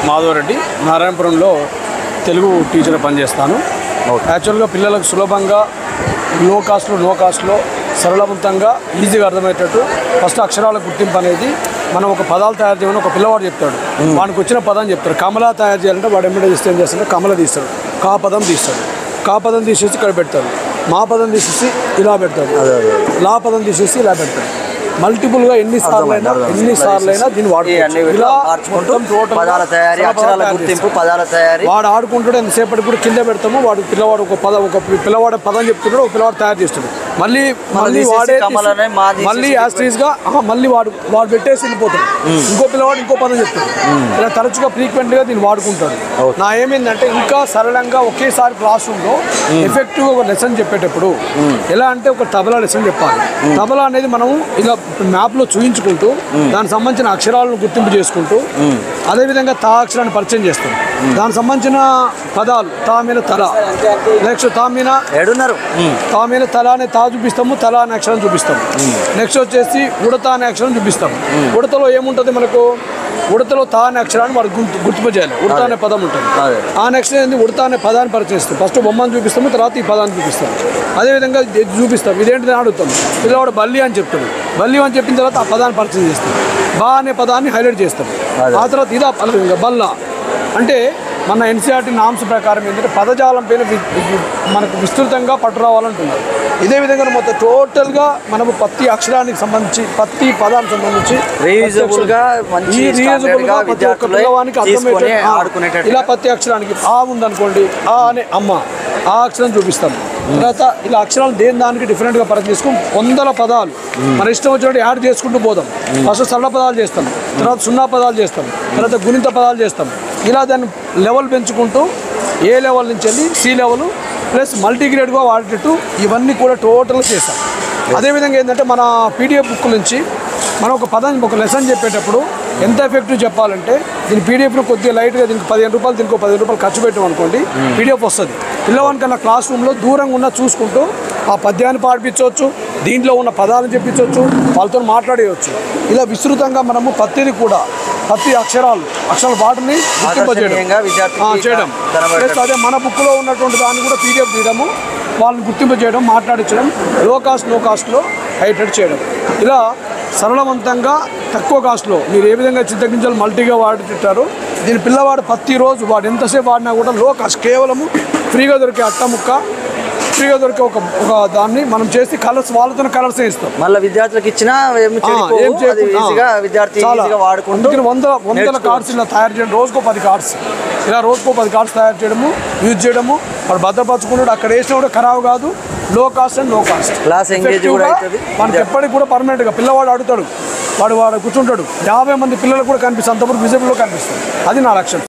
Madhava Reddy నారాయణపురంలో Telugu teacher పనిచేస్తాను. యాక్చువల్గా పిల్లలకు సులభంగా లో కాస్ట్లో సరళవంతంగా ఈజీగా అర్థమయ్యేటట్టు ఫస్ట్ అక్షరాల గుర్తింపు అనేది మనం ఒక పదాలు తయారు చేయమని ఒక పిల్లవాడు చెప్తాడు. వానికి వచ్చిన పదం చెప్తాడు. కమలా తయారు చేయాలంటే వాడు ఎమ్మడే చేస్తే ఏం చేస్తాడు, కమల తీస్తాడు, కా పదం తీస్తాడు, కా పదం తీసేసి ఇక్కడ పెడతాడు, మా పదం తీసేసి ఇలా పెడతాడు, లా పదం తీసేసి ఇలా పెడతాడు. మల్టిపుల్గా ఎన్నిసార్లు అయినా దీన్ని వాడు ఆడుకుంటాడు. ఎంతసేపటికి కూడా కింద పెడతాము. వాడు పిల్లవాడు ఒక పిల్లవాడు పదం చెప్తున్నాడు, ఒక పిల్లవాడు తయారు చేస్తాడు. మళ్ళీ వాడే మళ్ళీ యాస్ట్రీస్గా మళ్ళీ వాడు పెట్టేసి వెళ్ళిపోతాడు. ఇంకో పిల్లవాడు ఇంకో పదం చెప్తాడు. ఇలా తరచుగా ఫ్రీక్వెంట్గా దీన్ని వాడుకుంటాడు. నా ఏమైందంటే ఇంకా సరళంగా ఒకేసారి క్లాస్ రూమ్లో ఎఫెక్టివ్గా ఒక లెసన్ చెప్పేటప్పుడు ఎలా అంటే ఒక తబలా లెసన్ చెప్పాలి. తబలా అనేది మనము ఇలా మ్యాప్లో చూయించుకుంటూ దానికి సంబంధించిన అక్షరాలను గుర్తింపు చేసుకుంటూ అదేవిధంగా తా అక్షరాన్ని పరిచయం చేస్తాం. దానికి సంబంధించిన పదాలు తా మీద తల, నెక్స్ట్ తా మీద తల అనే తా చూపిస్తాము, తల అనే అక్షరం చూపిస్తాం. నెక్స్ట్ వచ్చేసి ఉడత అనే అక్షరం చూపిస్తాం. ఉడతలో ఏముంటుంది మనకు, ఉడతలో తా అనే అక్షరాన్ని వాడు గుర్తింపజేయాలి. ఉడత అనే పదం ఉంటుంది. ఆ నెక్స్ట్ ఏంది ఉడత అనే పదాన్ని పరిచయిస్తాం. ఫస్ట్ బొమ్మను చూపిస్తాము, తర్వాత ఈ పదాన్ని చూపిస్తాం. అదేవిధంగా చూపిస్తాం. ఇదేంటిదని అడుగుతాం. పిల్లవాడు బల్లి అని చెప్తాడు. బల్లి అని చెప్పిన తర్వాత ఆ పదాన్ని పరిచయం చేస్తాం. బా అనే పదాన్ని హైలైట్ చేస్తాం. ఆ తర్వాత ఇదా బల్ల అంటే మన ఎన్సీఆర్టీ నామ్స్ ప్రకారం ఏంటంటే పదజాలం పైన మనకు విస్తృతంగా పట్టురావాలంటున్నారు. ఇదే విధంగా మొత్తం టోటల్గా మనము ప్రతి అక్షరానికి సంబంధించి ప్రతి పదానికి సంబంధించి ప్రతి ఒక్క పిల్లవానికి అర్థమయ్యేటట్టు ఇలా ప్రతి అక్షరానికి ఆ ఉందనుకోండి, ఆ అనే అమ్మ ఆ అక్షరం చూపిస్తాం. తర్వాత ఇలా అక్షరాలు దేని దానికి డిఫరెంట్గా పరిచయం చేసుకుని 100 పదాలు మన ఇష్టం వచ్చినట్టు యాడ్ చేసుకుంటూ పోదాం. ఫస్ట్ సరళ పదాలు చేస్తాం, తర్వాత సున్నా పదాలు చేస్తాం, తర్వాత గుణిత పదాలు చేస్తాం. ఇలా దాన్ని లెవెల్ పెంచుకుంటూ ఏ లెవెల్ నుంచి వెళ్ళి సి లెవెల్ ప్లస్ మల్టీగ్రేడ్గా వాడేటట్టు ఇవన్నీ కూడా టోటల్గా చేస్తాం. అదేవిధంగా ఏంటంటే మన పీడిఎఫ్ బుక్ నుంచి మనం ఒక పదం ఒక లెసన్ చెప్పేటప్పుడు ఎంత ఎఫెక్టివ్ చెప్పాలంటే దీని పీడిఎఫ్ను కొద్దిగా లైట్గా దీనికి 15 రూపాయలు దీనికి 10 రూపాయలు ఖర్చు పెట్టాం అనుకోండి, పీడిఎఫ్ వస్తుంది. పిల్లవానికన్నా క్లాస్ రూమ్లో దూరంగా ఉన్న చూసుకుంటూ ఆ పద్యాన్ని పాడిపించవచ్చు, దీంట్లో ఉన్న పదాలను చెప్పించవచ్చు, వాళ్ళతో మాట్లాడేయచ్చు. ఇలా విస్తృతంగా మనము ప్రతి అక్షరాలు వాటిని చేయడం. అదే మన బుక్లో ఉన్నటువంటి దాన్ని కూడా పీడిఎఫ్ తీయడము, వాళ్ళని గుర్తింపజేయడం, మాట్లాడించడం, లో కాస్ట్లో హైలైట్ చేయడం. ఇలా సరళవంతంగా తక్కువ కాస్ట్లో మీరు ఏ విధంగా చింతగింజలు మల్టీగా వాడుతుంటారో దీని పిల్లవాడు ప్రతిరోజు వాడు ఎంతసేపు వాడినా కూడా లో కాస్ట్ కేవలము ఫ్రీగా దొరికే అట్టముక్క, ఫ్రీగా దొరికే ఒక దాన్ని మనం చేసి కలర్స్ వాళ్ళతో కలర్స్ ఇస్తాం. మళ్ళీ విద్యార్థులకు ఇచ్చినా వందల కార్డ్స్ ఇలా తయారు చేయడం. రోజుకో 10 కార్డ్స్ ఇలా రోజుకో 10 కార్డ్స్ తయారు చేయడము, యూజ్ చేయడము. వాడు భద్రపరచుకుంటాడు. అక్కడ వేసినా కూడా ఖరాబ్ కాదు. లో కాస్ట్ క్లాస్ ఎంగేజ్ కూడా అవుతుంది. మనకి ఎప్పటికి కూడా పర్మనెంట్గా పిల్లవాడు అడుగుతాడు, వాడు కూర్చుంటాడు. 50 మంది పిల్లలకు కూడా కనిపిస్తుంది. అంతవరకు విజిబుల్లో కనిపిస్తుంది. అది నా లక్ష్యం.